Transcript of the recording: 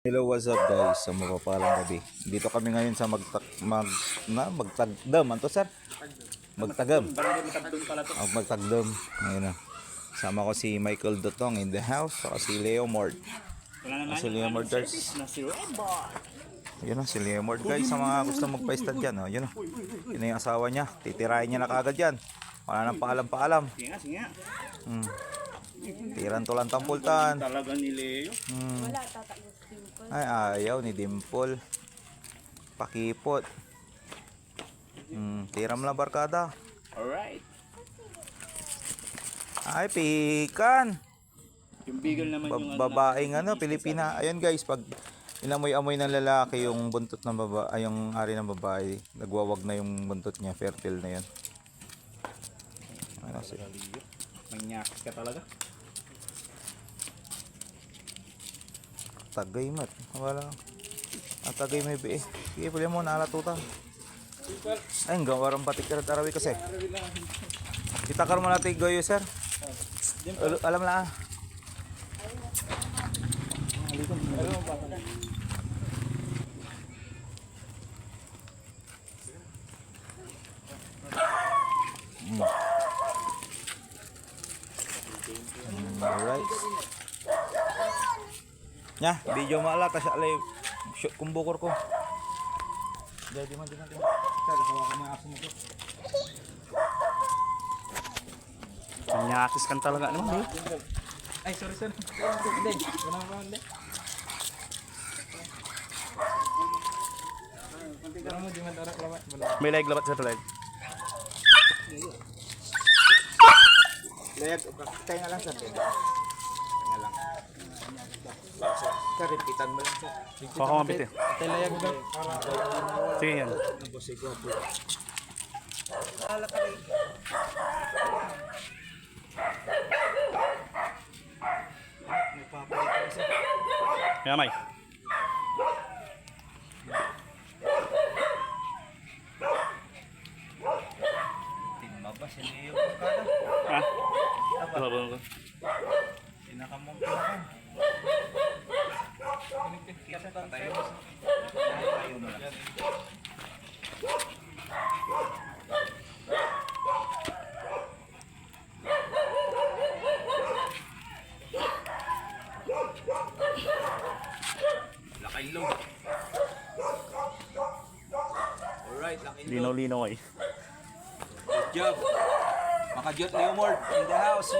Hello, what's up guys? Sa mapapalang gabi. Dito kami ngayon sa Magtagdam. Anto sir? Magtagam. Magtagdam. Ngayon na. Sama ko si Michael Dotong in the house. Saka si Leo Mord. Si Leo Mord guys. Yun o, si Leo Mord guys. Sa mga gusto magpa-stud dyan. Yun o. Yun na yung asawa niya. Titirahin niya na kagad yan. Wala nang paalam-paalam. Tiran to lang tampultan. Talaga ni Leo. Ay, ayaw ni Dimple. Pakipot. Tiram lang barkada. Alright. Ay, pikan. Yung bigel naman yung Babaeng Pilipina. Ayun guys, pag inamoy-amoy ng lalaki yung buntot ng babae, ay yung ari ng babae, nagwawag na yung buntot niya, fertile na yan. Ano siya? Manyak ka talaga. Tagay mat. Wala. Tagay may bi. Sige, puli mo naalatutan. Ay, hanggang warang batik ka arawi kasi. Kita ka naman natin goyo, sir. Alam lang. Alright. Nya, video maala ta siya alay shoot kung bukor ko. Di man. Kada sawa ka mga aso mo. Manyakis kan talaga naman. Ay, sorry. Hindi. Wala ba hindi? May leg labat sa leg. Layag, kaya nga lang sa bed. Kaya lang. Karipitan mo lang sa. Baka mabit eh. Kaya layag ba? Sige yan. Nabosay ko po. Kaya may. Mabas, hindi yung kada. Ha? Ano? Pinakamong pinakan. Pinagkikita tayo. Tayo na lang. Lakay low. Alright, lakay low. Linaw-linaw eh. Good job. Makajot Leo Mord in the house,